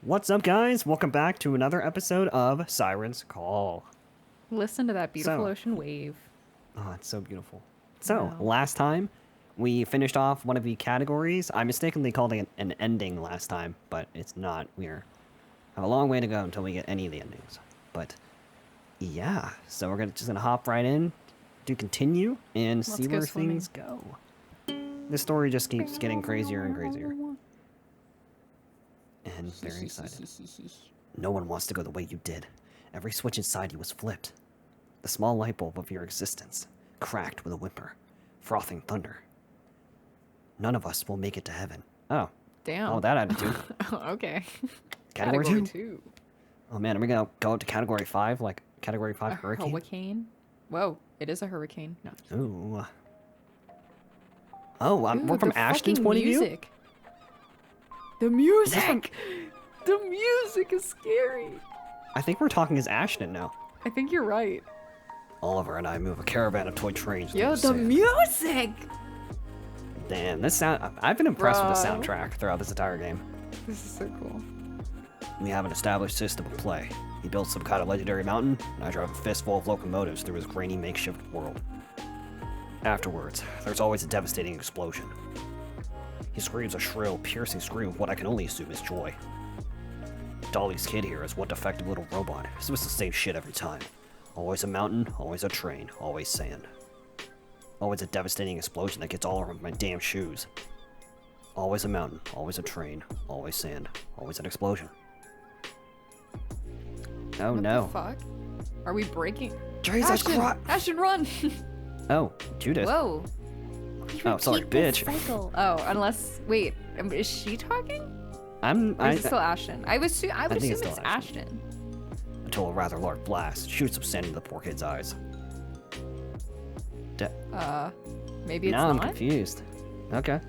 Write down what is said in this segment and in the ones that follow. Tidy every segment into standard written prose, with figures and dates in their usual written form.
What's up, guys? Welcome back to another episode of Siren's Call. Listen to that beautiful ocean wave. Oh, it's so beautiful. So, Wow. last time, we finished off one of the categories. I mistakenly called it an ending last time, but it's not. We have a long way to go until we get any of the endings. But, yeah. So we're just gonna hop right in, do continue, and see where things go. This story just keeps getting crazier and crazier. And very excited. No one wants to go the way you did. Every switch inside you was flipped. The small light bulb of your existence cracked with a whimper, frothing thunder. None of us will make it to heaven. Oh. Damn. Oh, that attitude. Okay. Category 2? Oh man, are we gonna go up to category 5? Like category 5 hurricane? Hurricane? Whoa, it is a hurricane. No. Ooh. Oh, Ooh, we're from Ashton's point of view? The music! The music is scary. I think we're talking as Ashton now. I think you're right. Oliver and I move a caravan of toy trains. Yo, the music! Damn, this sound. I've been impressed with the soundtrack throughout this entire game. This is so cool. We have an established system of play. He built some kind of legendary mountain, and I drive a fistful of locomotives through his grainy makeshift world. Afterwards, there's always a devastating explosion. He screams a shrill, piercing scream of what I can only assume is joy. Dolly's kid here is one defective little robot. So it's the same shit every time. Always a mountain, always a train, always sand. Always a devastating explosion that gets all over my damn shoes. Always a mountain, always a train, always sand, always an explosion. Oh what no. The fuck? Are we breaking? Jesus Christ! Ashton, run! Oh, Judith. Whoa. Oh, sorry, bitch. Oh, unless wait, is she talking? Or is it still Ashton? I would assume it's Ashton. Until a rather large blast shoots some sand into the poor kid's eyes. Maybe it's now not. I'm confused. Okay.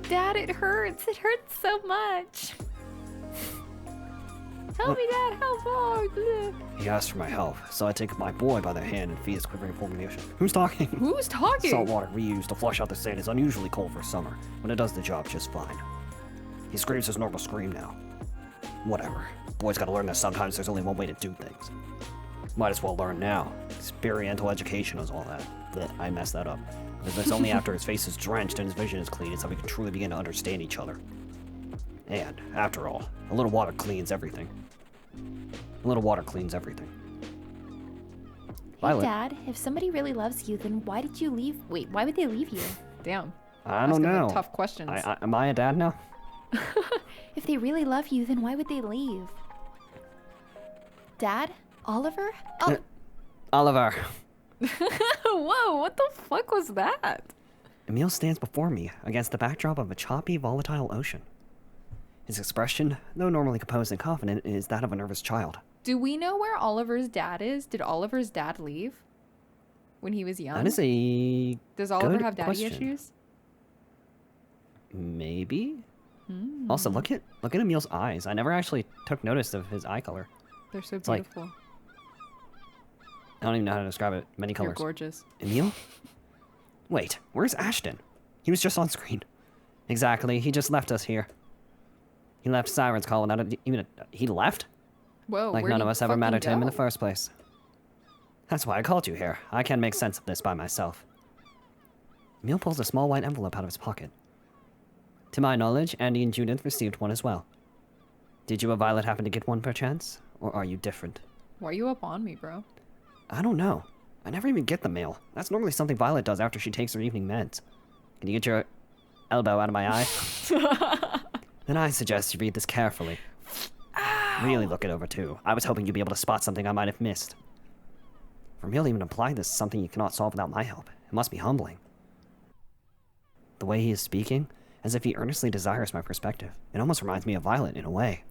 Dad, it hurts. It hurts so much. Help me, Dad. Help! He asked for my help, so I take my boy by the hand and feed his quivering form in the ocean. Who's talking? Who's talking? Salt water we use to flush out the sand is unusually cold for summer, but it does the job just fine. He screams his normal scream now. Whatever. Boy's gotta learn that sometimes there's only one way to do things. Might as well learn now. Experiential education is all that. Blech, I messed that up. Because it's only after his face is drenched and his vision is clean is how we can truly begin to understand each other. And, after all, a little water cleans everything. A little water cleans everything. Hey, Violet. Dad, if somebody really loves you, then why did you leave? Wait, why would they leave you? Damn. I don't know. Tough questions. Am I a dad now? If they really love you, then why would they leave? Dad? Oliver? Oh, Oliver. Whoa, what the fuck was that? Emil stands before me against the backdrop of a choppy, volatile ocean. His expression, though normally composed and confident, is that of a nervous child. Do we know where Oliver's dad is? Did Oliver's dad leave when he was young? That is a Does Oliver good have daddy question. issues? Maybe. Also, look at Emil's eyes. I never actually took notice of his eye color. They're so like beautiful. I don't even know how to describe it. Many colors. You're gorgeous. Emil? Wait, where's Ashton? He was just on screen. Exactly. He just left us here. He left Siren's Call without he left? Whoa, Like none of us ever mattered to him in the first place. That's why I called you here. I can't make sense of this by myself. Emil pulls a small white envelope out of his pocket. To my knowledge, Andy and Judith received one as well. Did you or Violet happen to get one perchance? Or are you different? Why are you up on me, bro? I don't know. I never even get the mail. That's normally something Violet does after she takes her evening meds. Can you get your elbow out of my eye? Then I suggest you read this carefully. Ow. Really look it over too. I was hoping you'd be able to spot something I might have missed. For Emil even implied this is something you cannot solve without my help. It must be humbling. The way he is speaking, as if he earnestly desires my perspective. It almost reminds me of Violet in a way.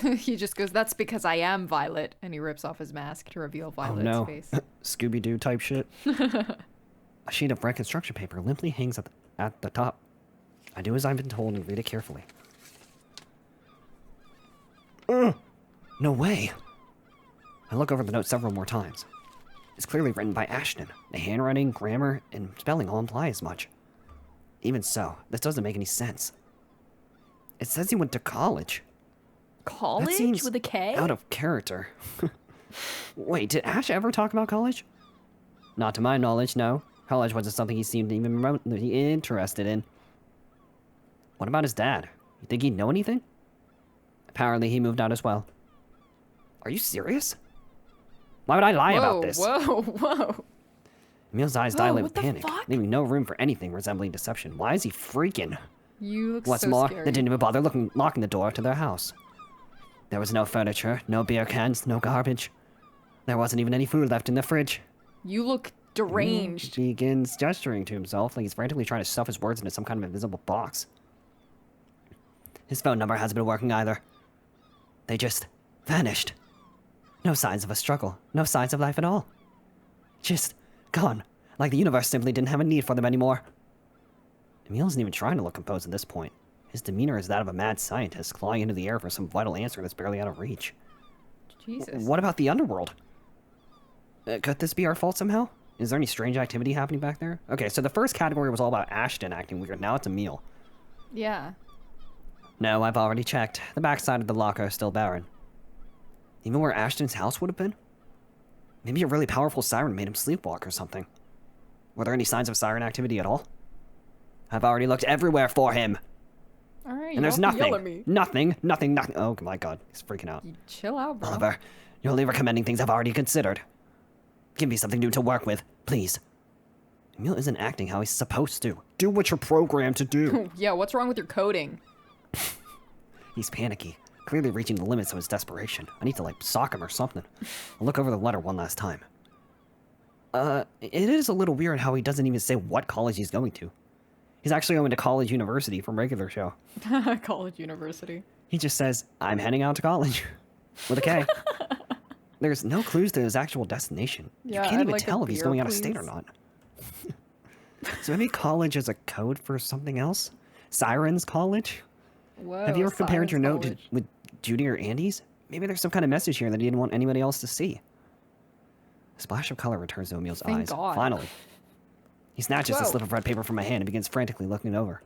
He just goes, "That's because I am Violet," and he rips off his mask to reveal Violet's face. Scooby-Doo type shit. A sheet of red construction paper limply hangs at the top. I do as I've been told and read it carefully. No way! I look over the note several more times. It's clearly written by Ashton. The handwriting, grammar, and spelling all imply as much. Even so, this doesn't make any sense. It says he went to college. College with a K? Out of character. Wait, did Ash ever talk about college? Not to my knowledge, no. College wasn't something he seemed even remotely interested in. What about his dad? You think he'd know anything? Apparently he moved out as well. Are you serious? Why would I lie about this? Whoa. Emil's eyes dilate with what the panic, fuck? leaving no room for anything resembling deception. Why is he freaking? You look What's so more, scary. they didn't even bother locking the door to their house. There was no furniture, no beer cans, no garbage. There wasn't even any food left in the fridge. You look deranged. He begins gesturing to himself like he's frantically trying to stuff his words into some kind of invisible box. His phone number hasn't been working either. They just vanished. No signs of a struggle, no signs of life at all. Just gone, like the universe simply didn't have a need for them anymore. Emil isn't even trying to look composed at this point. His demeanor is that of a mad scientist clawing into the air for some vital answer that's barely out of reach. Jesus. What about the underworld? Could this be our fault somehow? Is there any strange activity happening back there? Okay, so the first category was all about Ashton acting weird. Now it's Emil. Yeah. No, I've already checked. The backside of the locker is still barren. Even where Ashton's house would have been? Maybe a really powerful siren made him sleepwalk or something. Were there any signs of siren activity at all? I've already looked everywhere for him. All right. And there's you don't have to nothing. Yell at me. Nothing. Oh my god, he's freaking out. You chill out, bro. Oliver, you're only recommending things I've already considered. Give me something new to work with, please. Emil isn't acting how he's supposed to. Do what you're programmed to do. Yeah, what's wrong with your coding? He's panicky, clearly reaching the limits of his desperation. I need to, like, sock him or something. I'll look over the letter one last time. It is a little weird how he doesn't even say what college he's going to. He's actually going to college university from regular show. College university. He just says, I'm heading out to college. With a K. There's no clues to his actual destination. Yeah, you can't I'd even like a tell if he's beer, going out of state or please. not. So maybe college is a code for something else? Siren's college? Whoa. Have you ever compared your science note college. with Judy or Andy's? Maybe there's some kind of message here that he didn't want anybody else to see. A splash of color returns to Emil's Thank eyes. God. Finally. He snatches the Whoa. slip of red paper from my hand and begins frantically looking it over.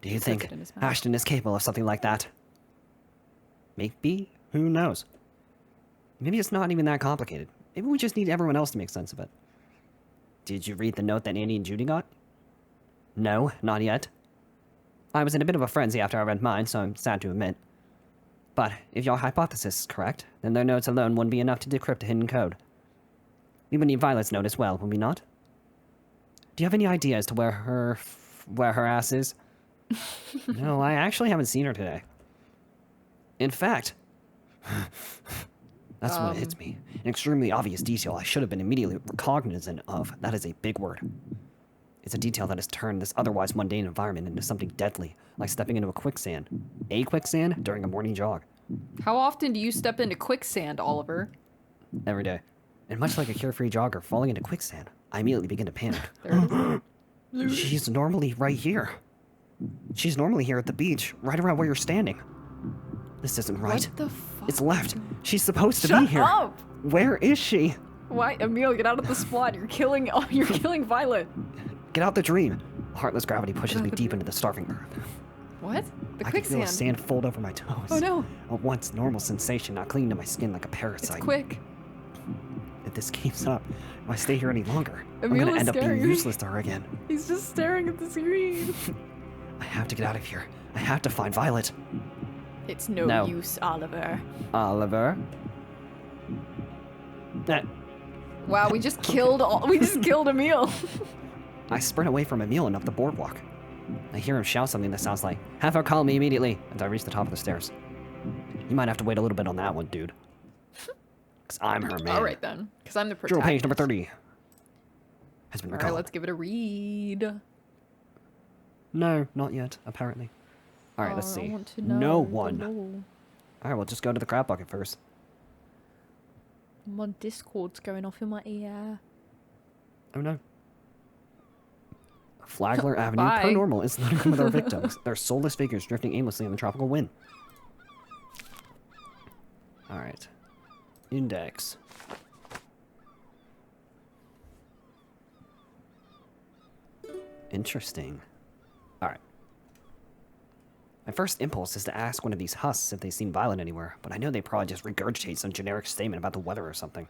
Do you Puts think it in his mouth. Ashton is capable of something like that? Maybe. Who knows? Maybe it's not even that complicated. Maybe we just need everyone else to make sense of it. Did you read the note that Andy and Judy got? No, not yet. I was in a bit of a frenzy after I read mine, so I'm sad to admit. But if your hypothesis is correct, then their notes alone wouldn't be enough to decrypt a hidden code. We would need Violet's note as well, would we not? Do you have any idea as to where her ass is? No, I actually haven't seen her today. In fact, that's when it hits me. An extremely obvious detail I should have been immediately cognizant of. That is a big word. It's a detail that has turned this otherwise mundane environment into something deadly, like stepping into a quicksand. A quicksand during a morning jog. How often do you step into quicksand, Oliver? Every day. And much like a carefree jogger falling into quicksand, I immediately begin to panic. There it is. She's normally right here. She's normally here at the beach, right around where you're standing. This isn't right. What the fuck? It's left. She's supposed to be Shut here. up! Where is she? Why, Emil, get out of the spot. You're killing Violet. Get out the dream. Heartless gravity pushes me deep into the starving earth. What? The I can feel quicksand. the sand fold over my toes. Oh no. A once normal sensation not clinging to my skin like a parasite. It's quick. If this keeps up, if I stay here any longer, I'm Emil gonna is end up being scaring me. useless to her again. He's just staring at the screen. I have to get out of here. I have to find Violet. It's no, No. use, Oliver. Oliver. Wow, we just killed Emil. I sprint away from Emil and up the boardwalk. I hear him shout something that sounds like, "Have her call me immediately," as I reach the top of the stairs. You might have to wait a little bit on that one, dude. Because I'm her man. All right then, because I'm the Journal protagonist. page number 30 has been All right, recalled. let's give it a read. No, not yet, apparently. Alright, let's I see. want to know No the one. law. Alright, we'll just go to the crap bucket first. My Discord's going off in my ear. Oh no. Flagler Avenue Bye. Paranormal is littered with our victims. They're soulless figures drifting aimlessly in the tropical wind. Alright. Index. Interesting. Alright. My first impulse is to ask one of these husks if they've seen Violet anywhere, but I know they probably just regurgitate some generic statement about the weather or something.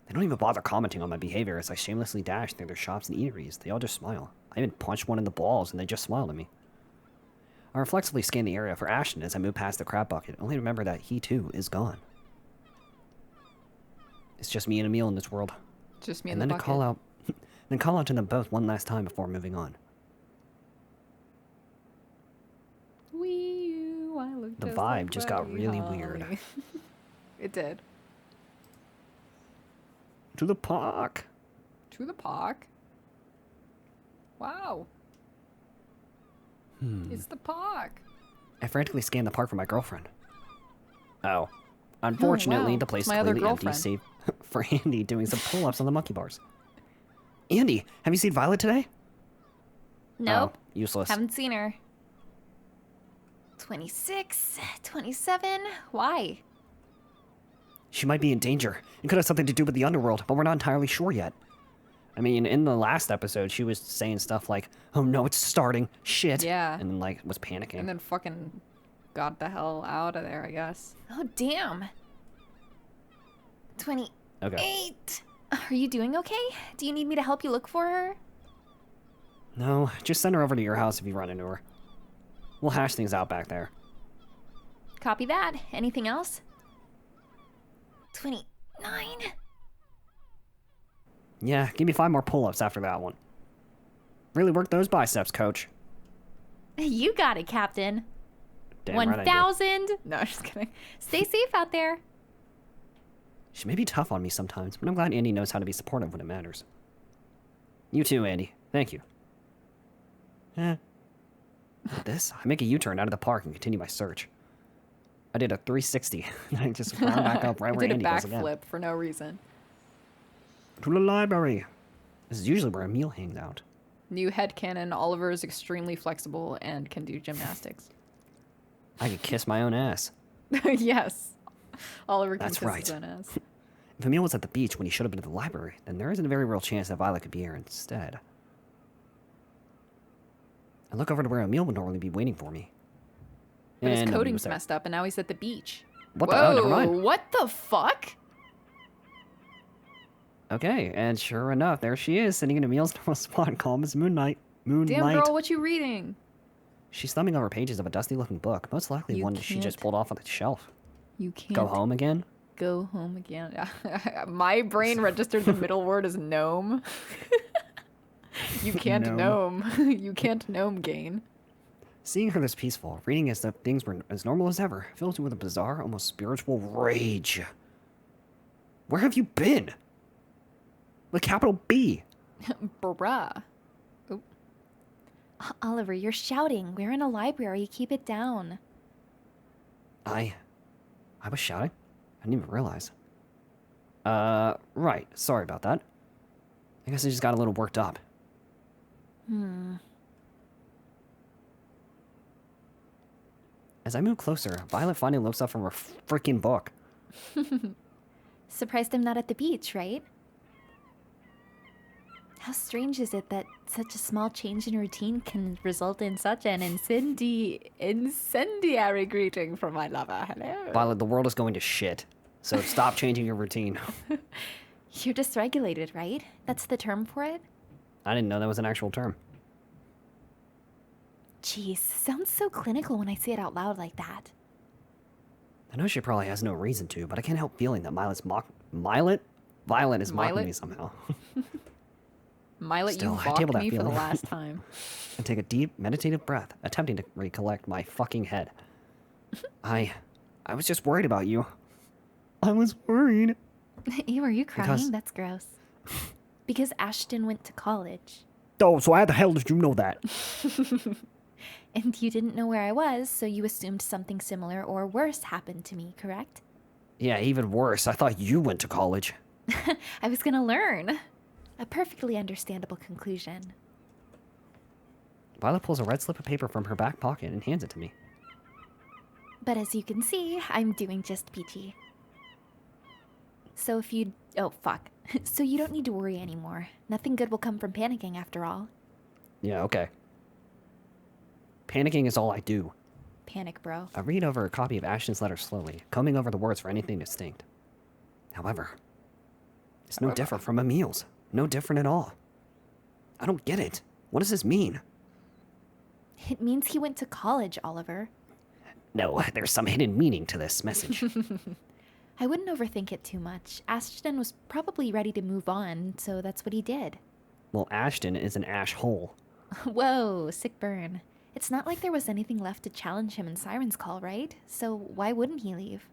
They don't even bother commenting on my behavior as I shamelessly dash through their shops and eateries. They all just smile. I even punched one in the balls and they just smiled at me. I reflexively scan the area for Ashton as I move past the crab bucket, only to remember that he too is gone. It's just me and Emil in this world. Just me and in the then bucket. Then call out to them both one last time before moving on. The vibe just got really weird. It did. To the park. To the park. Wow. It's the park. I frantically scanned the park for my girlfriend. Oh. Unfortunately, wow. the place It's is my other completely empty, girlfriend. save for Andy doing some pull-ups on the monkey bars. Andy, have you seen Violet today? Nope. Oh, useless. Haven't seen her. 26, 27. Why? She might be in danger. It could have something to do with the underworld, but we're not entirely sure yet. I mean, in the last episode, she was saying stuff like, "Oh no, it's starting. Shit." Yeah. And then, like, was panicking. And then fucking got the hell out of there, I guess. Oh, damn. 28. Okay. Are you doing okay? Do you need me to help you look for her? No, just send her over to your house if you run into her. We'll hash things out back there. Copy that. Anything else? 29. Yeah, give me 5 more pull-ups after that one. Really work those biceps, coach. You got it, Captain. Damn right I do. 1,000. No, just kidding. Stay safe out there. She may be tough on me sometimes, but I'm glad Andy knows how to be supportive when it matters. You too, Andy. Thank you. With this, I make a U-turn out of the park and continue my search. I did a 360, and I just wound back up right I where did Andy a was again. backflip for no reason. To the library. This is usually where Emil hangs out. New headcanon, Oliver is extremely flexible and can do gymnastics. I could kiss my own ass. Yes. Oliver can That's kiss right. his own ass. If Emil was at the beach when he should have been at the library, then there isn't a very real chance that Violet could be here instead. I look over to where Emil would normally be waiting for me. But his And nobody was coding's there. messed up and now he's at the beach. What Whoa, the? Oh, never mind. what the fuck? Okay, and sure enough, there she is, sitting in Emil's normal spot, calm as moonlight. Damn girl, what you reading? She's thumbing over pages of a dusty-looking book, most likely You one that she just can't- pulled off of the shelf. You can't Go home again? Go home again. My brain registered the middle word as gnome. You can't Gnome. gnome. You can't gnome gain. Seeing her this peaceful, reading as though things were as normal as ever, fills me with a bizarre, almost spiritual rage. Where have you been? With capital B. Bruh. Oliver, you're shouting. We're in a library. Keep it down. I was shouting? I didn't even realize. Right. Sorry about that. I guess I just got a little worked up. As I move closer, Violet finally looks up from her freaking book. Surprised I'm not at the beach, right? How strange is it that such a small change in routine can result in such an incendiary greeting from my lover? Hello. Violet, the world is going to shit. So stop changing your routine. You're dysregulated, right? That's the term for it? I didn't know that was an actual term. Jeez, sounds so clinical when I say it out loud like that. I know she probably has no reason to, but I can't help feeling that Violet is mocking Violet? me somehow. Milet, Still, you I table mocked that me for the feeling. last time. I take a deep, meditative breath, attempting to recollect my fucking head. I was just worried about you. I was worried. Ew, are you crying? Because- That's gross. Because Ashton went to college. Oh, so how the hell did you know that? And you didn't know where I was, so you assumed something similar or worse happened to me, correct? Yeah, even worse. I thought you went to college. I was gonna learn. A perfectly understandable conclusion. Violet pulls a red slip of paper from her back pocket and hands it to me. But as you can see, I'm doing just peachy. So if you... Oh, fuck. So you don't need to worry anymore. Nothing good will come from panicking after all. Yeah, okay. Panicking is all I do. panic, bro. I read over a copy of Ashton's letter slowly, combing over the words for anything distinct. However, it's no different from Emil's. No different at all. I don't get it. What does this mean? It means he went to college, Oliver. No, there's some hidden meaning to this message. I wouldn't overthink it too much. Ashton was probably ready to move on, so that's what he did. Well, Ashton is an ash hole. Whoa, sick burn. It's not like there was anything left to challenge him in Siren's call, right? So why wouldn't he leave?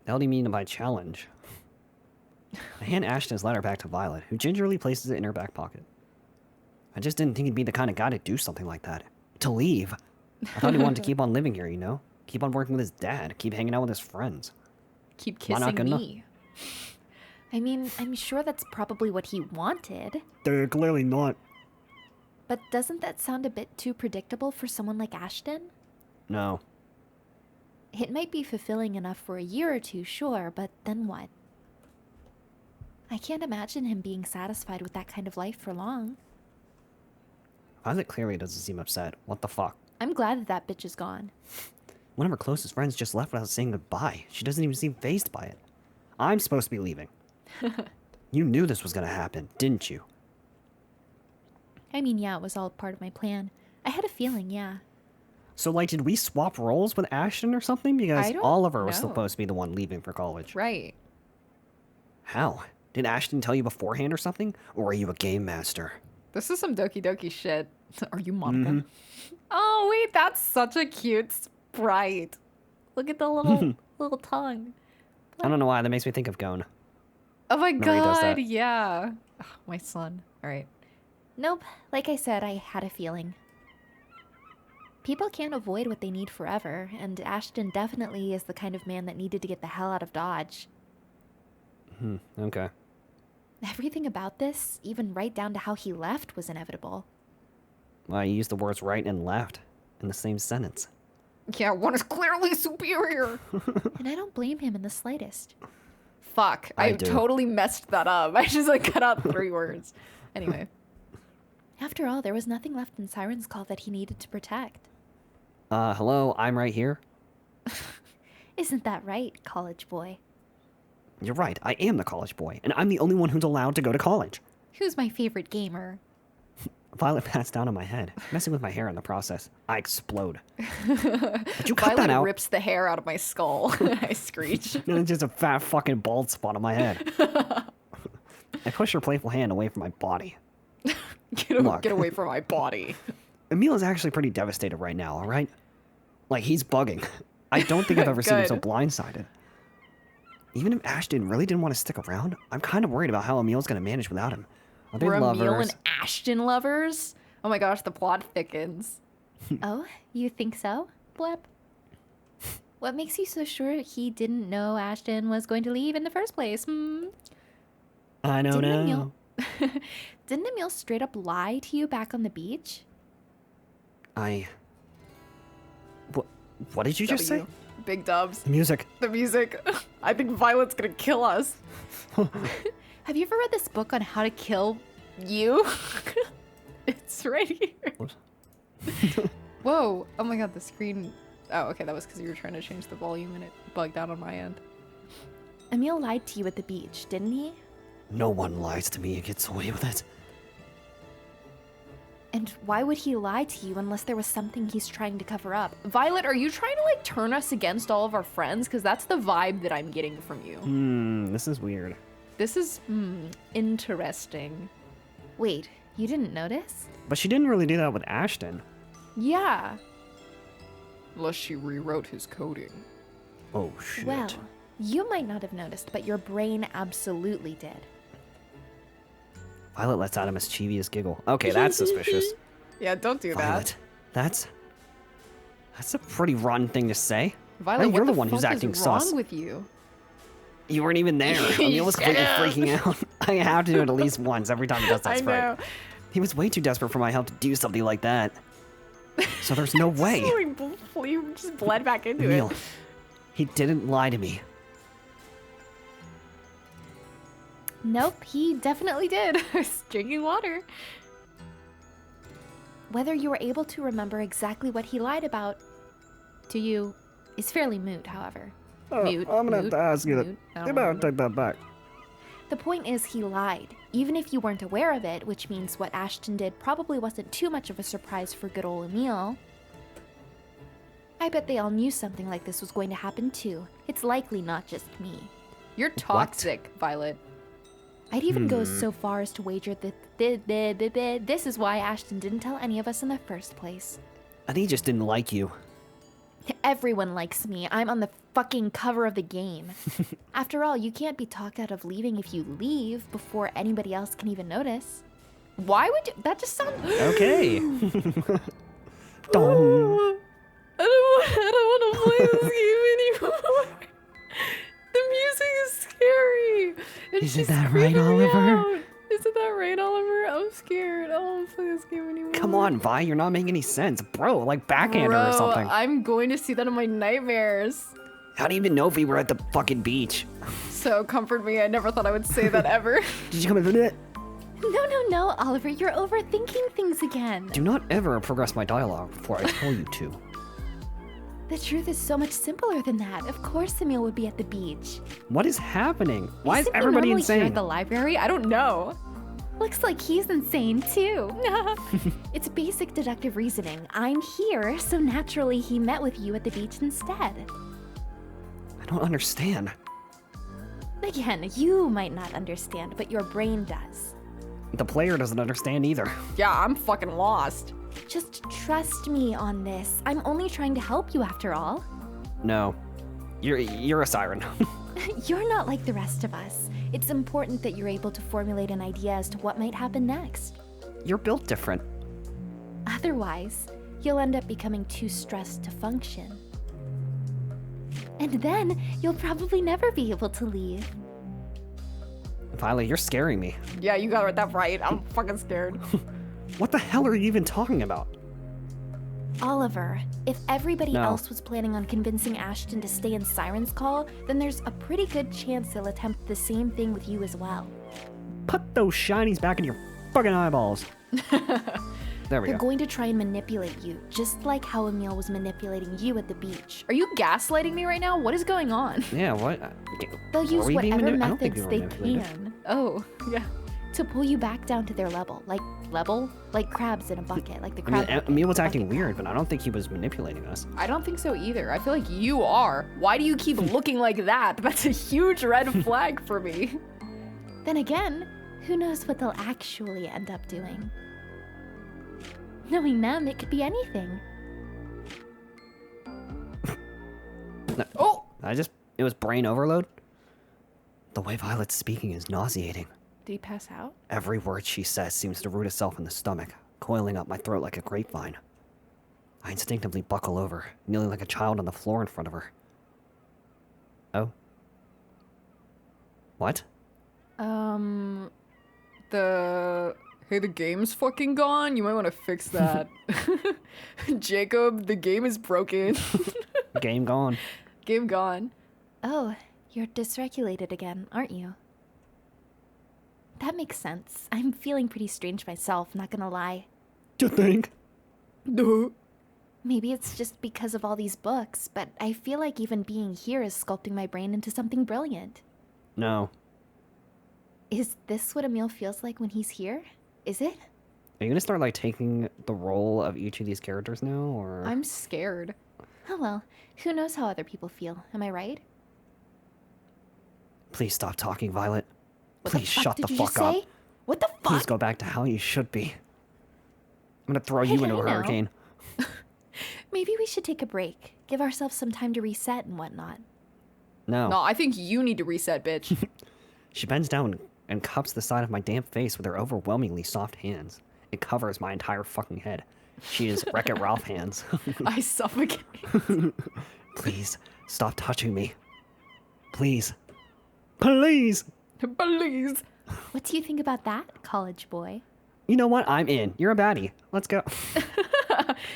The hell do you mean by challenge? I hand Ashton's letter back to Violet, who gingerly places it in her back pocket. I just didn't think he'd be the kind of guy to do something like that. To leave. I thought he wanted to keep on living here, you know? Keep on working with his dad, keep hanging out with his friends. Keep kissing me. I mean, I'm sure that's probably what he wanted. They're clearly not. But doesn't that sound a bit too predictable for someone like Ashton? No. It might be fulfilling enough for a year or two, sure, but then what? I can't imagine him being satisfied with that kind of life for long. Violet clearly doesn't seem upset. What the fuck? I'm glad that that bitch is gone. One of her closest friends just left without saying goodbye. She doesn't even seem fazed by it. I'm supposed to be leaving. You knew this was gonna happen, didn't you? I mean, yeah, it was all part of my plan. I had a feeling, yeah. So, like, did we swap roles with Ashton or something? Because I don't Oliver was know. supposed to be the one leaving for college. Right. How? Did Ashton tell you beforehand or something? Or are you a game master? This is some Doki Doki shit. Are you Monica? Oh, wait, that's such a cute sprite. Look at the little tongue. I don't know why, that makes me think of Gon. Oh my Remember he does god, that. yeah. Ugh, my son. All right. Nope, like I said, I had a feeling. People can't avoid what they need forever, and Ashton definitely is the kind of man that needed to get the hell out of Dodge. Okay. Everything about this, even right down to how he left, was inevitable. Well, you used the words right and left in the same sentence. Yeah, one is clearly superior. And I don't blame him in the slightest. Fuck, I I do. totally messed that up. I just like cut out 3 words. Anyway. After all, there was nothing left in Siren's call that he needed to protect. Hello, I'm right here. Isn't that right, college boy? You're right, I am the college boy, and I'm the only one who's allowed to go to college. Who's my favorite gamer? Violet passed down on my head, messing with my hair in the process. I explode. Did you cut Violet that out? rips the hair out of my skull. I screech. And it's just a fat fucking bald spot on my head. I push her playful hand away from my body. Look. Get away from my body. Emil is actually pretty devastated right now, alright? Like, he's bugging. I don't think I've ever seen him so Good. blindsided. Even if Ashton really didn't want to stick around, I'm kind of worried about how Emil's going to manage without him. Are they We're Emil lovers? and Ashton lovers? Oh my gosh, the plot thickens. Oh, you think so, Blep? What makes you so sure he didn't know Ashton was going to leave in the first place? I don't know. Didn't Emil straight up lie to you back on the beach? What did you just say? W. Big dubs. The music. The music. I think Violet's gonna kill us. Have you ever read this book on how to kill? You? It's right here. Whoops. Whoa. Oh my god, the screen. Oh, okay, that was because you were trying to change the volume and it bugged out on my end. Emil lied to you at the beach, didn't he? No one lies to me and gets away with it. And why would he lie to you unless there was something he's trying to cover up? Violet, are you trying to like turn us against all of our friends? Because that's the vibe that I'm getting from you. This is weird. This is interesting. Wait, you didn't notice? But she didn't really do that with Ashton. Yeah. Unless she rewrote his coding. Oh, shit. Well, you might not have noticed, but your brain absolutely did. Violet lets out a mischievous giggle. Okay, that's suspicious. Yeah, don't do Violet, that's a pretty rotten thing to say. that. Violet, Right, what you're the the one who's fuck acting is wrong sus. with you? You weren't even there. Emil was completely freaking out. I have to do it at least once every time he does that I sprite. know. He was way too desperate for my help to do something like that. So there's no way. He just bled back into Emil, it. he didn't lie to me. Nope, he definitely did. I was drinking water. Whether you were able to remember exactly what he lied about, to you is fairly moot, however. Mute. I'm gonna have Moot, to ask you that. moot, I You don't better remember. take that back. The point is, he lied. Even if you weren't aware of it, which means what Ashton did probably wasn't too much of a surprise for good old Emil. I bet they all knew something like this was going to happen too. It's likely not just me. You're toxic, Violet. I'd even go so far as to wager that this is why Ashton didn't tell any of us in the first place. And he just didn't like you. Everyone likes me. I'm on the fucking cover of the game. After all, you can't be talked out of leaving if you leave before anybody else can even notice. Why would you? That just sounds. Okay. Dong. I don't want to play this game anymore. The music is scary. And Isn't she's that right, freaking me Oliver? out. Isn't that right, Oliver? I'm scared. I don't want to play this game anymore. Come on, Vi, you're not making any sense. Bro, like backhand her or Bro, something. I'm going to see that in my nightmares. How do you even know if we were at the fucking beach? So comfort me. I never thought I would say that ever. Did you come in it? No, Oliver, you're overthinking things again. Do not ever progress my dialogue before I tell you to. The truth is so much simpler than that. Of course Emil would be at the beach. What is happening? Why is Isn't he everybody normally here insane? At the library? I don't know. Looks like he's insane too. It's basic deductive reasoning. I'm here, so naturally he met with you at the beach instead. I don't understand. Again, you might not understand, but your brain does. The player doesn't understand either. Yeah, I'm fucking lost. Just trust me on this. I'm only trying to help you after all. No. You're a siren. You're not like the rest of us. It's important that you're able to formulate an idea as to what might happen next. You're built different. Otherwise, you'll end up becoming too stressed to function. And then you'll probably never be able to leave. Violet, you're scaring me. Yeah, you got that right. I'm fucking scared. What the hell are you even talking about? Oliver, if everybody No. else was planning on convincing Ashton to stay in Siren's call, then there's a pretty good chance they'll attempt the same thing with you as well. Put those shinies back in your fucking eyeballs. There we They're go. going to try and manipulate you, just like how Emil was manipulating you at the beach. Are you gaslighting me right now? What is going on? Yeah, what? They'll Were use we being whatever I don't think methods we they were manipulated. can Oh, yeah. to pull you back down to their level. Like crabs in a bucket, like the I mean, crab bucket, Emil was the acting bucket weird, crab. but I don't think he was manipulating us. I don't think so either. I feel like you are. Why do you keep looking like that? That's a huge red flag for me. Then again, who knows what they'll actually end up doing? Knowing them, it could be anything. Oh! It was brain overload. The way Violet's speaking is nauseating. Did he pass out? Every word she says seems to root itself in the stomach, coiling up my throat like a grapevine. I instinctively buckle over, kneeling like a child on the floor in front of her. Oh? What? Hey, the game's fucking gone? You might want to fix that. Jacob, the game is broken. Game gone. Game gone. Oh, you're dysregulated again, aren't you? That makes sense. I'm feeling pretty strange myself, not gonna lie. Do you think? No. Maybe it's just because of all these books, but I feel like even being here is sculpting my brain into something brilliant. No. Is this what Emil feels like when he's here? Is it? Are you gonna start, like, taking the role of each of these characters now, or...? I'm scared. Oh well, who knows how other people feel, am I right? Please stop talking, Violet. What Please the fuck shut the did you fuck up. say? What the fuck? Please go back to how you should be. I'm gonna throw you Hey, into a I know. hurricane. Maybe we should take a break. Give ourselves some time to reset and whatnot. No. No, I think you need to reset, bitch. She bends down and cups the side of my damp face with her overwhelmingly soft hands. It covers my entire fucking head. She is Wreck-It Ralph hands. I suffocate. Please, stop touching me. Please. Please! Please. What do you think about that, college boy? You know what? I'm in. You're a baddie. Let's go.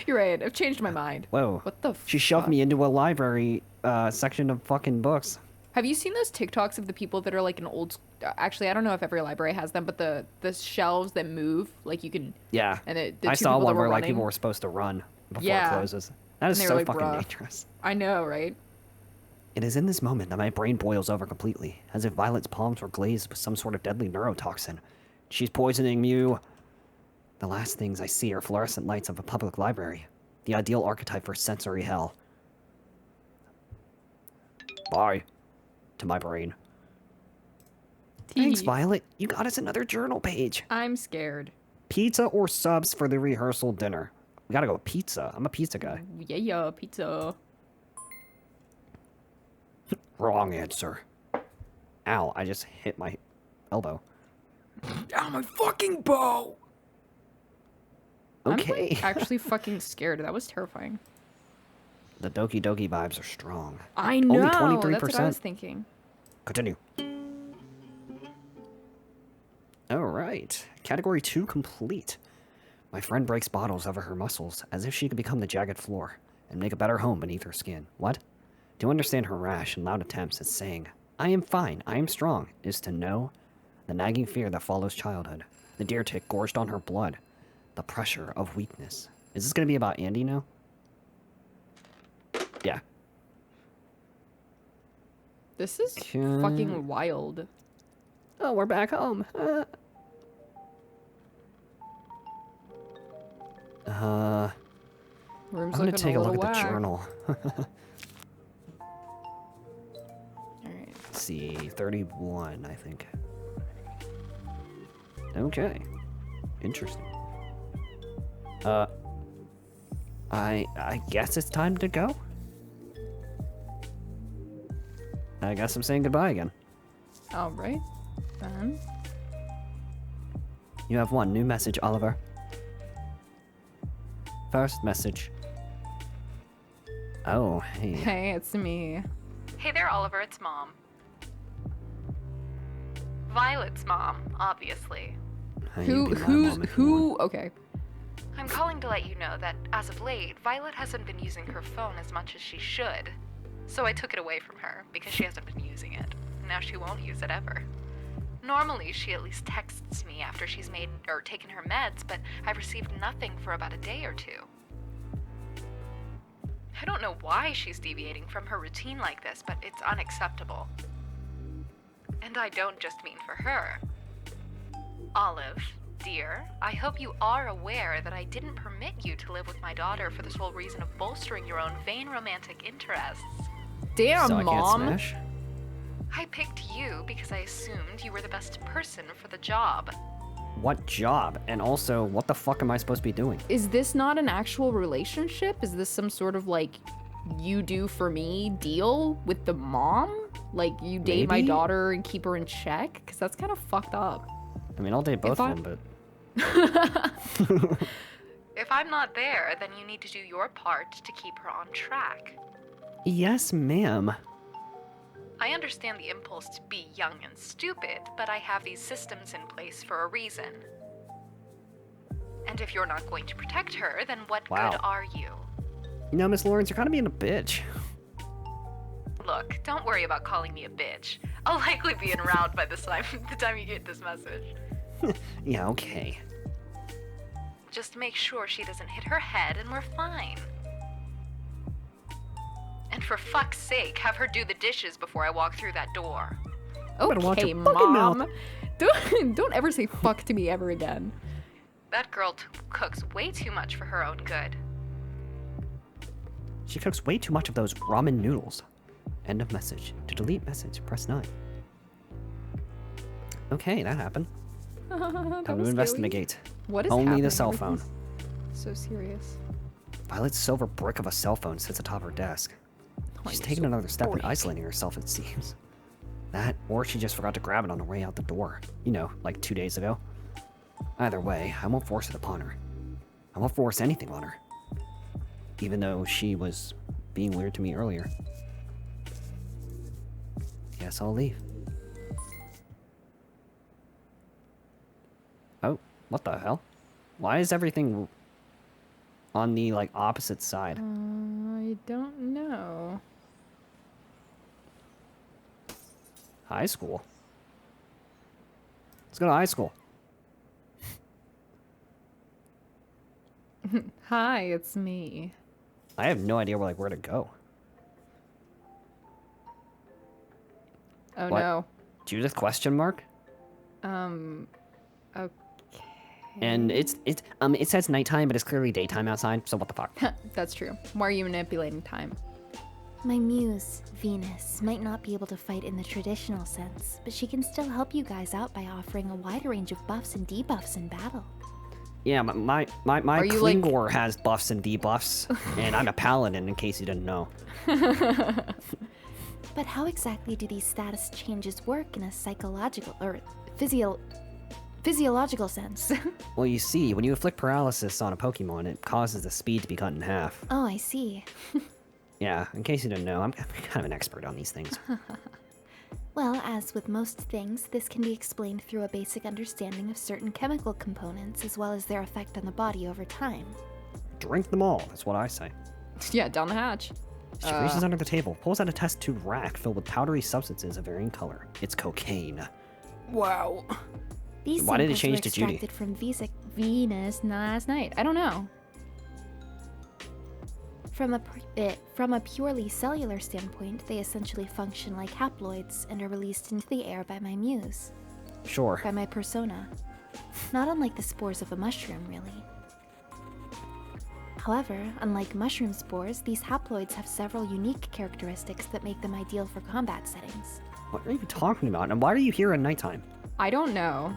You're right. I've changed my mind. Whoa. What the She shoved fuck? me into a library section of fucking books. Have you seen those TikToks of the people that are like an old... Actually, I don't know if every library has them, but the shelves that move, like you can... Yeah. And the I two saw people that one were where like running. people were supposed to run before Yeah. it closes. That is And they so were like, fucking "Bruh." dangerous. I know, right? It is in this moment that my brain boils over completely, as if Violet's palms were glazed with some sort of deadly neurotoxin. She's poisoning you. The last things I see are fluorescent lights of a public library, the ideal archetype for sensory hell. Bye. To my brain. Thanks, Violet. You got us another journal page. I'm scared. Pizza or subs for the rehearsal dinner? We gotta go with pizza. I'm a pizza guy. Yeah, pizza. Wrong answer. Ow, I just hit my elbow. Ow, my fucking bow! Okay. I'm like, actually fucking scared. That was terrifying. The Doki Doki vibes are strong. I know. Only 23%. That's what I was thinking. Continue. Alright. Category 2 complete. My friend breaks bottles over her muscles as if she could become the jagged floor and make a better home beneath her skin. What? To understand her rash and loud attempts at saying, I am fine, I am strong, is to know the nagging fear that follows childhood. The deer tick gorged on her blood. The pressure of weakness. Is this going to be about Andy now? Yeah. This is fucking wild. Oh, we're back home. Room's I'm gonna looking take a look at little the whack. journal. Alright. Let's see, 31, I think. Okay. Interesting. I guess it's time to go? I guess I'm saying goodbye again. Alright. Then. You have one new message, Oliver. First message. Oh, hey. Hey, it's me. Hey there, Oliver, it's Mom. Violet's mom, obviously. You be my mom if you want. Who? Okay. I'm calling to let you know that, as of late, Violet hasn't been using her phone as much as she should. So I took it away from her, because she hasn't been using it. Now she won't use it ever. Normally, she at least texts me after she's made or taken her meds, but I've received nothing for about a day or two. I don't know why she's deviating from her routine like this, but it's unacceptable. And I don't just mean for her. Olive, dear, I hope you are aware that I didn't permit you to live with my daughter for the sole reason of bolstering your own vain romantic interests. Damn, So I can't Mom. smash? I picked you because I assumed you were the best person for the job. What job? And also, what the fuck am I supposed to be doing? Is this not an actual relationship? Is this some sort of like you do for me deal with the mom? Like you date my Maybe? daughter and keep her in check? Because that's kind of fucked up. I mean, I'll date both If I- of them, If I'm not there, then you need to do your part to keep her on track. but... Yes, ma'am. I understand the impulse to be young and stupid, but I have these systems in place for a reason. And if you're not going to protect her, then what Wow. good are you? You know, Miss Lawrence, you're kind of being a bitch. Look, don't worry about calling me a bitch. I'll likely be en route by the time you get this message. Yeah, okay. Just make sure she doesn't hit her head and we're fine. And for fuck's sake, have her do the dishes before I walk through that door. better watch Okay, your fucking mouth. Mom. Don't ever say fuck to me ever again. That girl cooks way too much for her own good. She cooks way too much of those ramen noodles. End of message. To delete message, press 9. Okay, that happened. That Time to was investigate. scary. What is Only happening? the cell phone. Everything's so serious. Violet's silver brick of a cell phone sits atop her desk. Oh, She's you're taken so another step in brick. isolating herself, it seems. That, or she just forgot to grab it on the way out the door. You know, like 2 days ago. Either way, I won't force it upon her. I won't force anything on her. Even though she was being weird to me earlier. Guess I'll leave. Oh, what the hell? Why is everything on the, like, opposite side? I don't know. High school? Let's go to high school. Hi, it's me. I have no idea where to go. Oh What? no. Judith question mark? Okay. And it says nighttime, but it's clearly daytime outside, so what the fuck? That's true. Why are you manipulating time? My muse, Venus, might not be able to fight in the traditional sense, but she can still help you guys out by offering a wide range of buffs and debuffs in battle. Yeah, my Are you, like- Klingor has buffs and debuffs, and I'm a paladin in case you didn't know. But how exactly do these status changes work in a psychological or physiological sense? Well, you see, when you inflict paralysis on a Pokemon, it causes the speed to be cut in half. Oh, I see. Yeah, in case you didn't know, I'm kind of an expert on these things. Well, as with most things, this can be explained through a basic understanding of certain chemical components as well as their effect on the body over time. Drink them all, that's what I say. Yeah, down the hatch. She reaches under the table, pulls out a test tube rack filled with powdery substances of varying color. It's cocaine. Wow. These Why did it samples change were to Judy? extracted from Venus last night. I don't know. From a purely cellular standpoint, they essentially function like haploids and are released into the air by my muse, Sure. by my persona. Not unlike the spores of a mushroom, really. However, unlike mushroom spores, these haploids have several unique characteristics that make them ideal for combat settings. What are you talking about? And why are you here at nighttime? I don't know.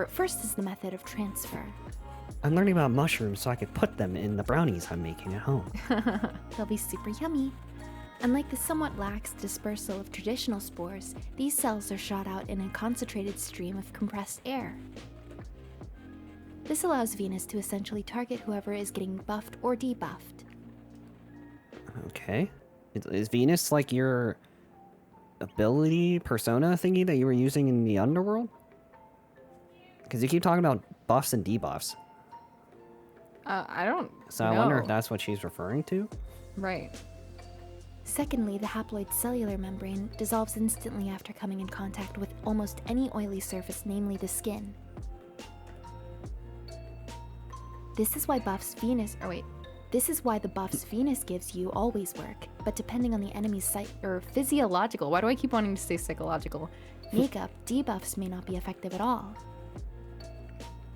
First is the method of transfer. I'm learning about mushrooms so I could put them in the brownies I'm making at home. They'll be super yummy. Unlike the somewhat lax dispersal of traditional spores, these cells are shot out in a concentrated stream of compressed air. This allows Venus to essentially target whoever is getting buffed or debuffed. Okay. Is Venus like your ability persona thingy that you were using in the underworld? Because you keep talking about buffs and debuffs. I don't So I wonder if that's what she's referring to? Right. Secondly, the haploid cellular membrane dissolves instantly after coming in contact with almost any oily surface, namely the skin. This is why the buffs Venus gives you always work, but depending on the enemy's Physiological. Why do I keep wanting to say psychological? makeup, debuffs may not be effective at all.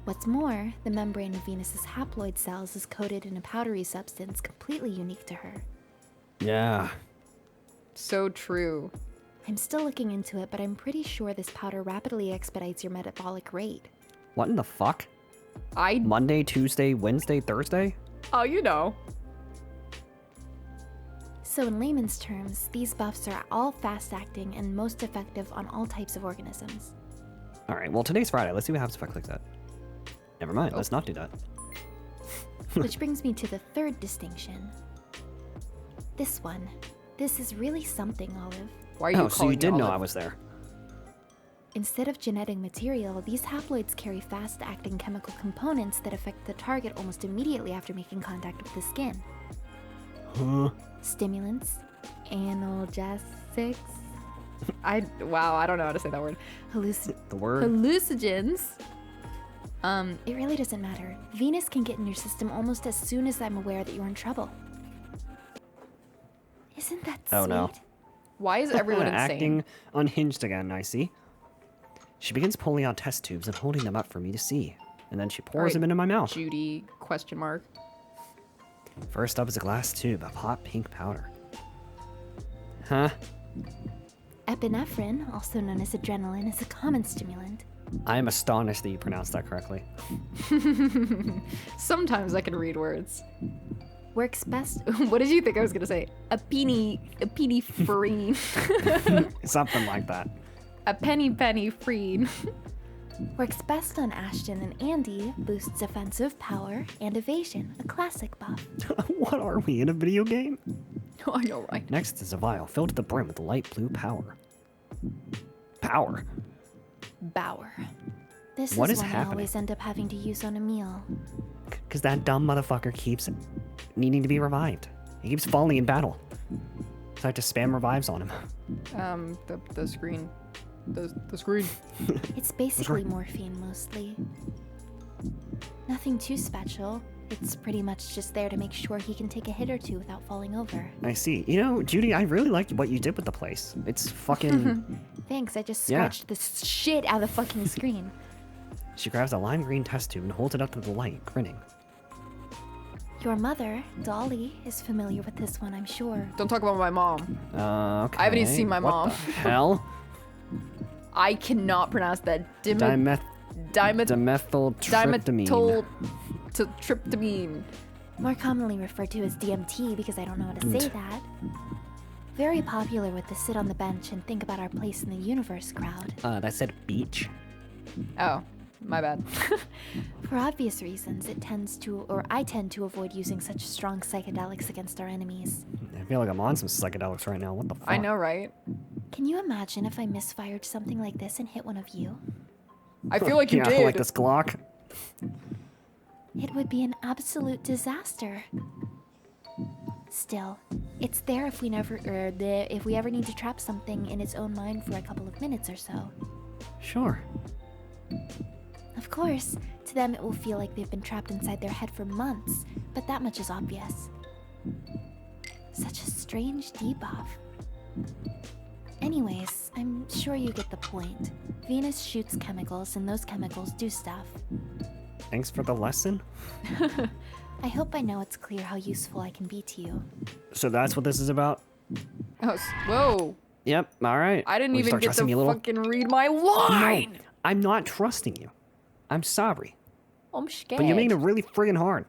What's more, the membrane of Venus's haploid cells is coated in a powdery substance completely unique to her. Yeah. So true. I'm still looking into it, but I'm pretty sure this powder rapidly expedites your metabolic rate. What in the fuck? I Monday, Tuesday, Wednesday, Thursday? Oh, you know. So in layman's terms, these buffs are all fast-acting and most effective on all types of organisms. Alright, well today's Friday. Let's see what happens if I click that. Never mind, let's not do that. Which brings me to the third distinction. This one. This is really something, Olive. Why are you Oh, so you calling did me know Olive? I was there. Instead of genetic material, these haploids carry fast-acting chemical components that affect the target almost immediately after making contact with the skin. Huh? Stimulants, analgesics, Wow, I don't know how to say that word. The word? Hallucinogens. It really doesn't matter. Venus can get in your system almost as soon as I'm aware that you're in trouble. Isn't that sweet? Oh, no. Why is everyone insane? Acting unhinged again, I see. She begins pulling out test tubes and holding them up for me to see. And then she pours Alright, them into my mouth. Judy, question mark. First up is a glass tube of hot pink powder. Huh? Epinephrine, also known as adrenaline, is a common stimulant. I am astonished that you pronounced that correctly. Sometimes I can read words. Works best. What did you think I was gonna say? A penny free. Something like that. A penny free. Works best on Ashton and Andy, boosts offensive power and evasion, a classic buff. What are we, in a video game? I know, right? Next is a vial filled to the brim with light blue power. Power? Bauer. This What is is one I happening? always end up having to use on Emil. Because that dumb motherfucker keeps needing to be revived. He keeps falling in battle. So I have to spam revives on him. The screen. The screen. It's basically morphine mostly. Nothing too special. It's pretty much just there to make sure he can take a hit or two without falling over. I see. You know, Judy, I really liked what you did with the place. It's fucking... Thanks, I just Yeah. scratched the shit out of the fucking screen. She grabs a lime green test tube and holds it up to the light, grinning. Your mother, Dolly, is familiar with this one, I'm sure. Don't talk about my mom. Okay. I haven't even seen my what mom. the hell? I cannot pronounce that. Dimethyltryptamine. Dimethyltryptamine. More commonly referred to as DMT because I don't know how to say that. Very popular with the sit on the bench and think about our place in the universe crowd. That said beach. Oh, my bad. For obvious reasons, I tend to avoid using such strong psychedelics against our enemies. I feel like I'm on some psychedelics right now. What the fuck? I know, right? Can you imagine if I misfired something like this and hit one of you? I feel like you yeah, did. like this Glock. It would be an absolute disaster. Still, it's there if we ever need to trap something in its own mind for a couple of minutes or so. Sure. Of course, to them it will feel like they've been trapped inside their head for months, but that much is obvious. Such a strange debuff. Anyways, I'm sure you get the point. Venus shoots chemicals, and those chemicals do stuff. Thanks for the lesson. I hope I know it's clear how useful I can be to you. So that's what this is about? Oh, whoa. Yep, alright. I didn't Will you even start get trusting to me a little? fucking read my line. No, I'm not trusting you. I'm sorry. I'm scared. But you're making it really friggin' hard.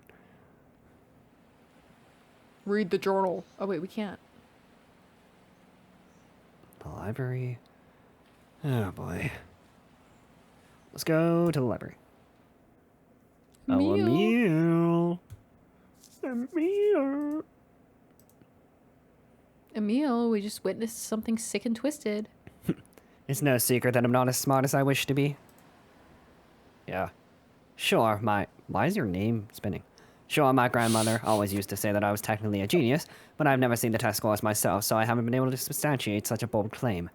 Read the journal. Oh, wait, we can't. The library. Oh boy. Let's go to the library. Oh, a meal. A meal. Emil, we just witnessed something sick and twisted. It's no secret that I'm not as smart as I wish to be. Yeah. Sure, why is your name spinning? Sure, my grandmother always used to say that I was technically a genius, but I've never seen the test scores myself, so I haven't been able to substantiate such a bold claim.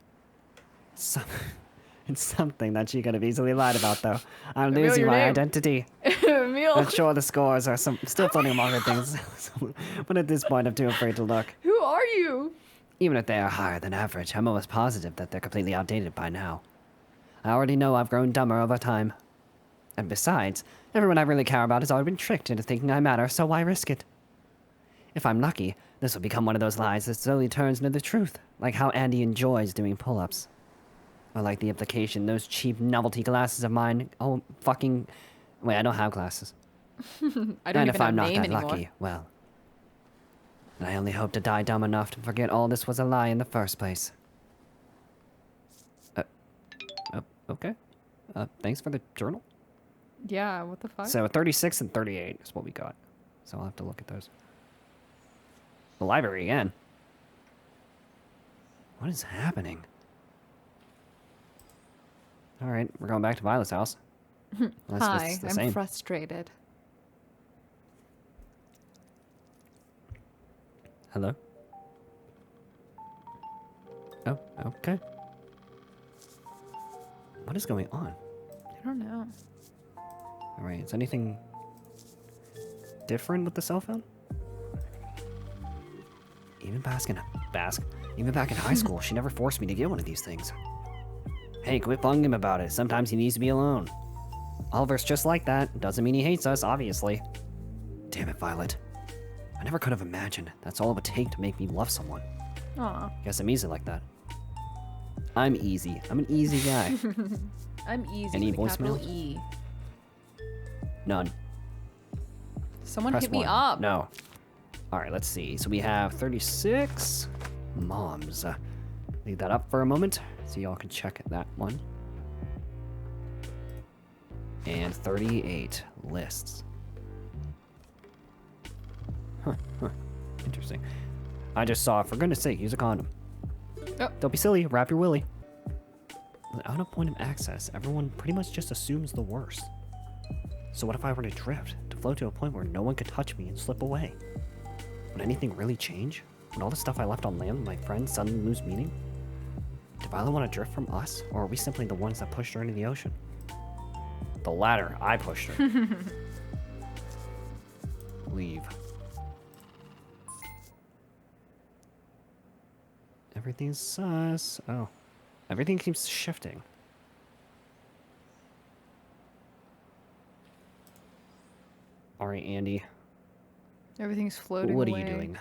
It's something that she could have easily lied about, though. I'm Emil, losing your my name. identity. Emil, I'm sure the scores are still floating among other things, but at this point I'm too afraid to look. who are you? Even if they are higher than average, I'm almost positive that they're completely outdated by now. I already know I've grown dumber over time. And besides, everyone I really care about has already been tricked into thinking I matter, so why risk it? If I'm lucky, this will become one of those lies that slowly turns into the truth, like how Andy enjoys doing pull-ups. Or like the implication those cheap novelty glasses of mine, wait, I don't have glasses. I don't And even if have I'm not name that anymore. lucky, well... I only hope to die dumb enough to forget all this was a lie in the first place. Okay. Thanks for the journal. Yeah, what the fuck? So 36 and 38 is what we got. So I'll have to look at those. The library again. What is happening? Alright, we're going back to Violet's house. Unless Hi, it's the I'm same. frustrated. Hello? Oh, okay. What is going on? I don't know. Alright, is anything different with the cell phone? Even back in high school, she never forced me to get one of these things. Hey, quit bugging him about it. Sometimes he needs to be alone. Oliver's just like that. Doesn't mean he hates us, obviously. Damn it, Violet. I never could have imagined that's all it would take to make me love someone. Aw. Guess I'm easy like that. I'm easy. I'm an easy guy. I'm easy Any with a capital voicemails? E. None. Someone Press hit me one. up. No. Alright, let's see. So we have 36 moms. Leave that up for a moment so y'all can check that one. And 38 lists. Huh. Interesting. I just saw, for goodness sake, use a condom. Oh. Don't be silly, wrap your willy. Without a point of access, everyone pretty much just assumes the worst. So what if I were to drift, to float to a point where no one could touch me and slip away? Would anything really change? Would all the stuff I left on land with my friends suddenly lose meaning? Did Violet want to drift from us, or are we simply the ones that pushed her into the ocean? The latter, I pushed her. Leave. Everything's sus. Oh. Everything keeps shifting. Alright, Andy. Everything's floating What are away. you doing?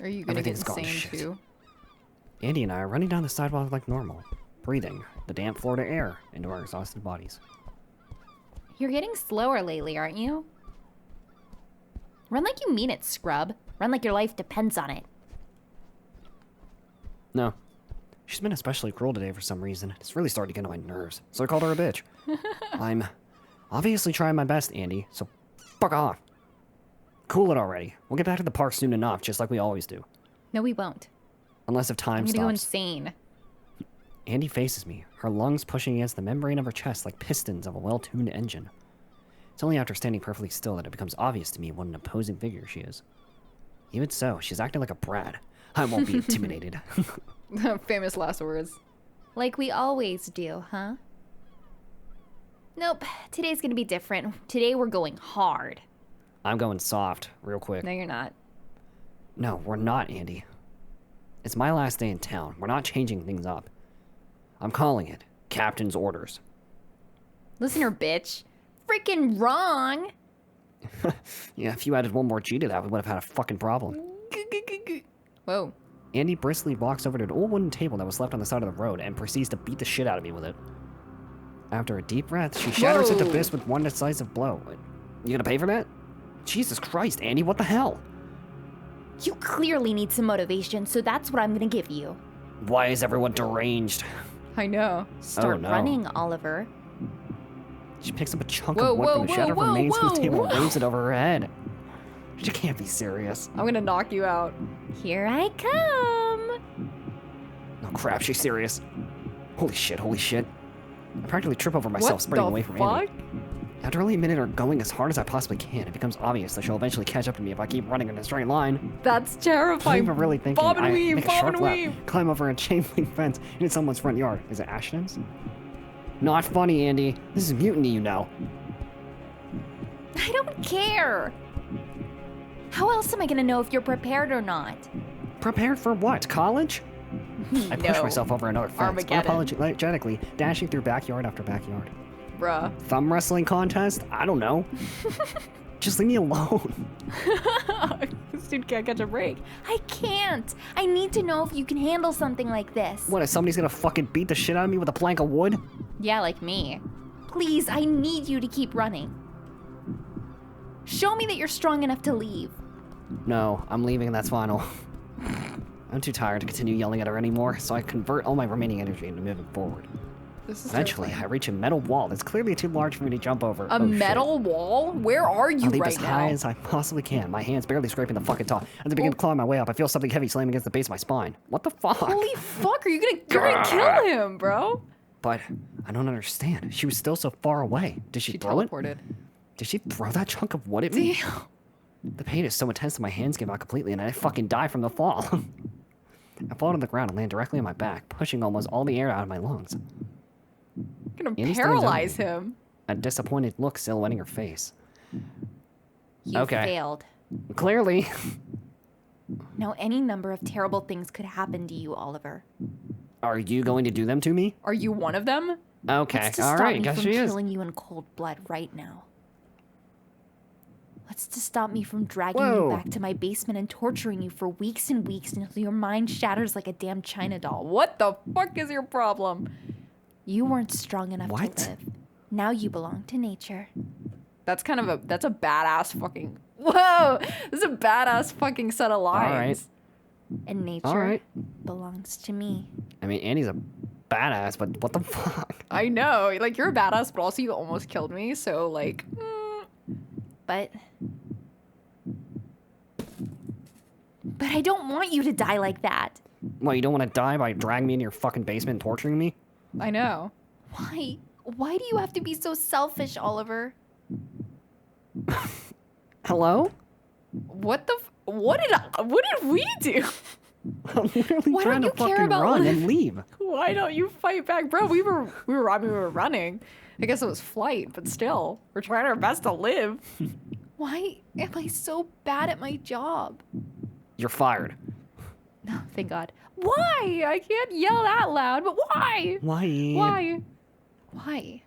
Are you gonna get Everything's gone to insane shit. too? Andy and I are running down the sidewalk like normal, breathing the damp Florida air into our exhausted bodies. You're getting slower lately, aren't you? Run like you mean it, scrub. Run like your life depends on it. No. She's been especially cruel today for some reason. It's really starting to get on my nerves, so I called her a bitch. I'm obviously trying my best, Andy, so fuck off. Cool it already. We'll get back to the park soon enough, just like we always do. No, we won't. Unless if time I'm gonna go stops. insane. Andy faces me, her lungs pushing against the membrane of her chest like pistons of a well-tuned engine. It's only after standing perfectly still that it becomes obvious to me what an imposing figure she is. Even so, she's acting like a brat. I won't be intimidated. Famous last words. Like we always do, huh? Nope. Today's gonna be different. Today we're going hard. I'm going soft, real quick. No, you're not. No, we're not, Andy. It's my last day in town. We're not changing things up. I'm calling it Captain's Orders. Listener, bitch. Freaking wrong. Yeah, if you added one more G to that, we would have had a fucking problem. Whoa. Andy briskly walks over to an old wooden table that was left on the side of the road and proceeds to beat the shit out of me with it. After a deep breath, she shatters it to Whoa. bits with one decisive blow. You gonna pay for that? Jesus Christ, Andy, what the hell? You clearly need some motivation, so that's what I'm gonna give you. Why is everyone deranged? I know. Start no. running, Oliver. She picks up a chunk Whoa, of wood whoa, from the shadow of her whoa, main smooth whoa, table and whoa. waves it over her head. She can't be serious. I'm gonna knock you out. Here I come. Oh crap, she's serious. Holy shit, holy shit. I practically trip over myself What sprinting the away from fuck? Andy. After only a minute of going as hard as I possibly can, it becomes obvious that she'll eventually catch up to me if I keep running in a straight line. That's I'm terrifying. even really thinking Bob and I weave, make a bob sharp and left, weave. climb over a chain link fence into someone's front yard. Is it Ashton's? Not funny, Andy. This is mutiny, you know. I don't care. How else am I gonna know if you're prepared or not? Prepared for what? College? I push No. myself over another fence, Armageddon. unapologetically dashing through backyard after backyard. Bruh. Thumb wrestling contest? I don't know. Just leave me alone. This dude can't catch a break. I can't. I need to know if you can handle something like this. What, if somebody's gonna fucking beat the shit out of me with a plank of wood? Yeah, like me. Please, I need you to keep running. Show me that you're strong enough to leave. No, I'm leaving and that's final. I'm too tired to continue yelling at her anymore, so I convert all my remaining energy into moving forward. This is Eventually, I terrifying. reach a metal wall that's clearly too large for me to jump over. A Oh, shit. metal wall? Where are you I leap right as now? high as I possibly can, my hands barely scraping the fucking top. As I begin to claw my way up, I feel something heavy slamming against the base of my spine. What the fuck? Holy fuck, you're gonna kill him, bro. But I don't understand. She was still so far away. Did she, She throw it? teleported. Did she throw that chunk of wood at me? Damn. The pain is so intense that my hands give out completely and I fucking die from the fall. I fall to the ground and land directly on my back, pushing almost all the air out of my lungs. You're gonna Andy stands over paralyze me. him. A disappointed look silhouetting her face. You Okay. failed. Clearly. Now, any number of terrible things could happen to you, Oliver. Are you going to do them to me? Are you one of them? Okay, What's to all stop right, me guess from she is. killing you in cold blood right now? What's to stop me from dragging Whoa. you back to my basement and torturing you for weeks and weeks until your mind shatters like a damn China doll? What the fuck is your problem? You weren't strong enough What? to live. Now you belong to nature. That's kind of that's a badass fucking. Whoa! This is a badass fucking set of lines. And nature All right. belongs to me. I mean, Andy's a badass, but what the fuck? I know, like you're a badass, but also you almost killed me. So like, But I don't want you to die like that. What, you don't want to die by dragging me into your fucking basement and torturing me? I know. Why? Why do you have to be so selfish, Oliver? Hello? What the? What did we do? I'm literally Why trying don't to you care fucking about run li- and leave. Why don't you fight back, bro? We were running. I guess it was flight, but still, we're trying our best to live. Why am I so bad at my job? You're fired. No, thank God. Why? I can't yell that loud, but why? Why? Why? Why?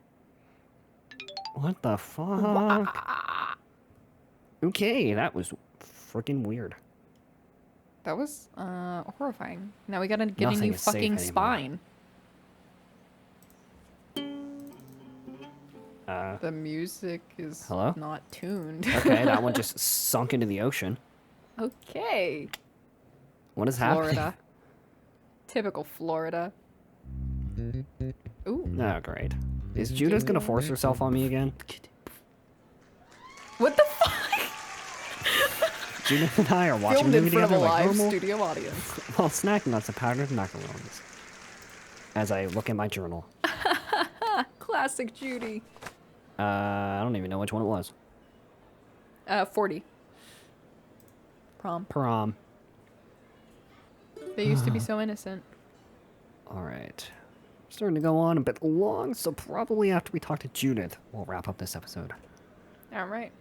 What the fuck? Okay, that was freaking weird. That was horrifying. Now we gotta get Nothing a new is safe fucking anymore. spine. The music is Hello? not tuned. Okay, that one just sunk into the ocean. Okay. What is happening? Florida. Typical Florida. Ooh. Oh, great. Is Judith gonna force herself on me again? What the fuck? Judith and I are watching a Filmed in movie front of a together like live normal studio audience. while snacking on some powdered macaroons. As I look at my journal. Classic Judy. I don't even know which one it was. 40. Prom. Prom. They used to be so innocent. Alright. Starting to go on a bit long, so probably after we talk to Judith, we'll wrap up this episode. All right.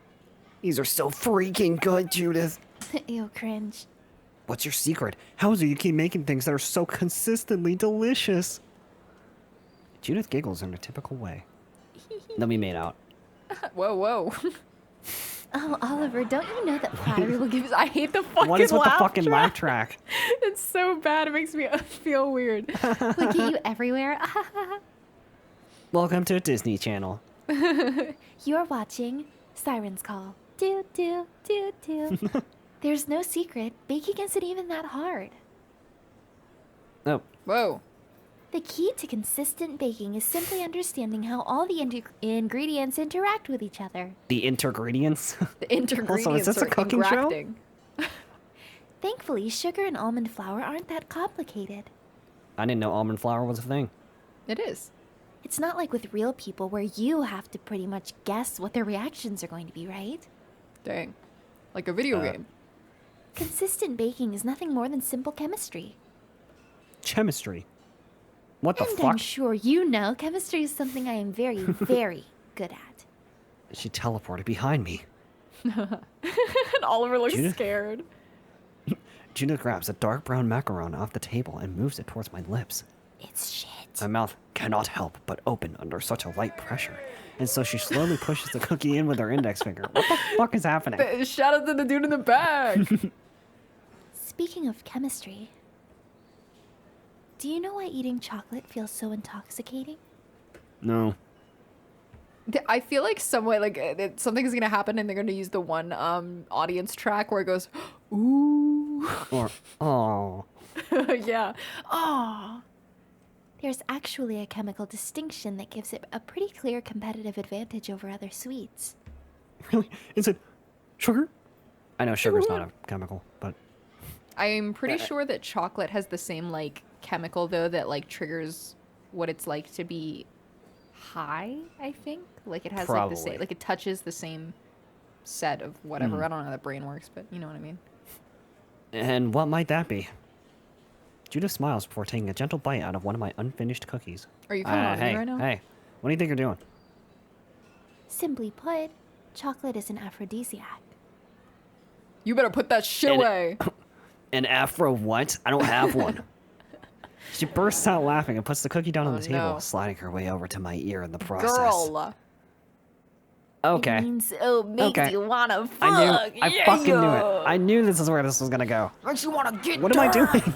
These are so freaking good, Judith. Ew, cringe. What's your secret? How is it you keep making things that are so consistently delicious? Judith giggles in a typical way. Then we made out. Whoa, whoa. Oh, Oliver, don't you know that flattery will give... I hate the fucking What is with the laugh fucking track. laugh track? It's so bad. It makes me feel weird. Look at you everywhere. Welcome to Disney Channel. You're watching Siren's Call. Do, do, do, do. There's no secret. Baking isn't even that hard. Oh, Whoa. The key to consistent baking is simply understanding how all the ingredients interact with each other. the ingredients. The ingredients Also, is this a are cooking show? ingracting. Thankfully, sugar and almond flour aren't that complicated. I didn't know almond flour was a thing. It is. It's not like with real people where you have to pretty much guess what their reactions are going to be, right? Dang. Like a video game. Consistent baking is nothing more than simple chemistry. Chemistry. What the And fuck? I'm sure you know chemistry is something I am very, very good at. She teleported behind me. And Oliver looks Judith? scared. Judith grabs a dark brown macaron off the table and moves it towards my lips. It's shit. My mouth cannot help but open under such a light pressure. And so she slowly pushes the cookie in with her index finger. What the fuck is happening? Shout out to the dude in the bag. Speaking of chemistry, do you know why eating chocolate feels so intoxicating? No. I feel like somewhat like something is gonna happen, and they're gonna use the one audience track where it goes, ooh, Or, oh. yeah, oh. There's actually a chemical distinction that gives it a pretty clear competitive advantage over other sweets. Really? Is it sugar? I know sugar's not a chemical, but I'm pretty sure that chocolate has the same like chemical though that like triggers what it's like to be high. I think like it has like the same, Probably. like it touches the same set of whatever. I don't know how the brain works, but you know what I mean. And what might that be? Judith smiles before taking a gentle bite out of one of my unfinished cookies. Are you coming on hey, me right now? Hey, what do you think you're doing? Simply put, chocolate is an aphrodisiac. You better put that shit And- away. An afro what? I don't have one. She bursts out laughing and puts the cookie down on Oh, the table, no. sliding her way over to my ear in the process. Girl. Okay. It means it makes Okay. you wanna fuck. I knew. I Yeah. fucking knew it. I knew this is where this was gonna go. Makes you wanna get What am I doing?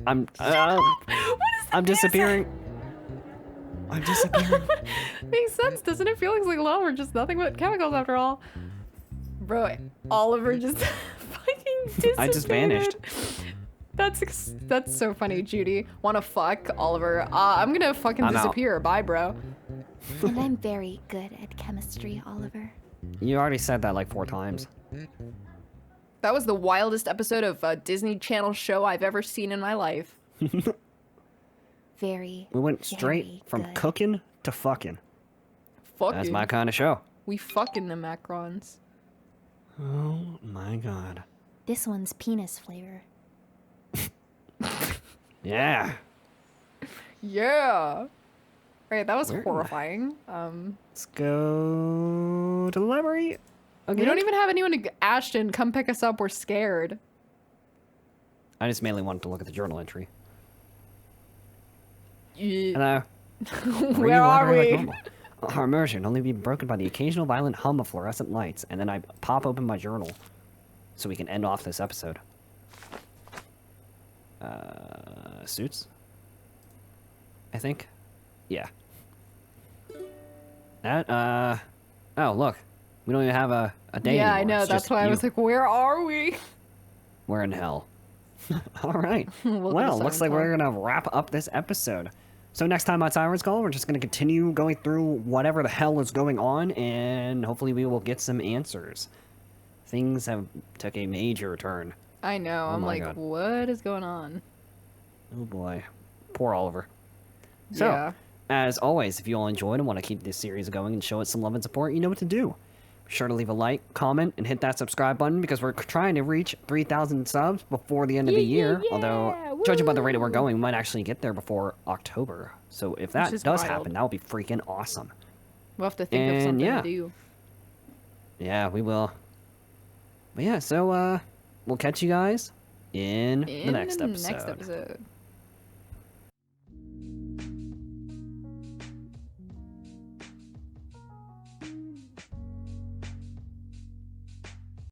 I'm. I'm disappearing. I'm disappearing. Makes sense, doesn't it? Feelings like love are just nothing but chemicals after all. Bro, Oliver just fucking disappeared. I just vanished. That's so funny, Judy. Wanna fuck, Oliver? I'm gonna fucking I'm out. disappear. Bye, bro. And I'm very good at chemistry, Oliver. You already said that like 4 times. That was the wildest episode of a Disney Channel show I've ever seen in my life. Very. We went straight very from good. cooking to fucking. Fucking. That's my kind of show. We fucking the macarons. Oh my god. This one's penis flavor. Yeah. Yeah. Right, that was Where am I? horrifying. Let's go to the library again. We don't even have anyone to... Ashton, come pick us up. We're scared. I just mainly wanted to look at the journal entry. Yeah. Hello. Where are we? Our immersion only be broken by the occasional violent hum of fluorescent lights, and then I pop open my journal so we can end off this episode. Suits? I think? Yeah. That, oh, look. We don't even have a day Yeah, anymore. I know. It's That's just why I you. was like, where are we? We're in hell. All right. We'll go to Well, looks like Siren we're going to wrap up this episode. So next time on Siren's Call, we're just going to continue going through whatever the hell is going on, and hopefully we will get some answers. Things have took a major turn. I know. I'm my like, God. what is going on? Oh boy. Poor Oliver. So, Yeah. as always, if you all enjoyed and want to keep this series going and show it some love and support, you know what to do. Be sure to leave a like, comment, and hit that subscribe button because we're trying to reach 3,000 subs before the end of the year. Although, judging by the rate we're going, we might actually get there before October. So if that is does wild. happen, that would be freaking awesome. We'll have to think of And something yeah. to do. Yeah, we will. But yeah, so we'll catch you guys in the next episode. Next episode.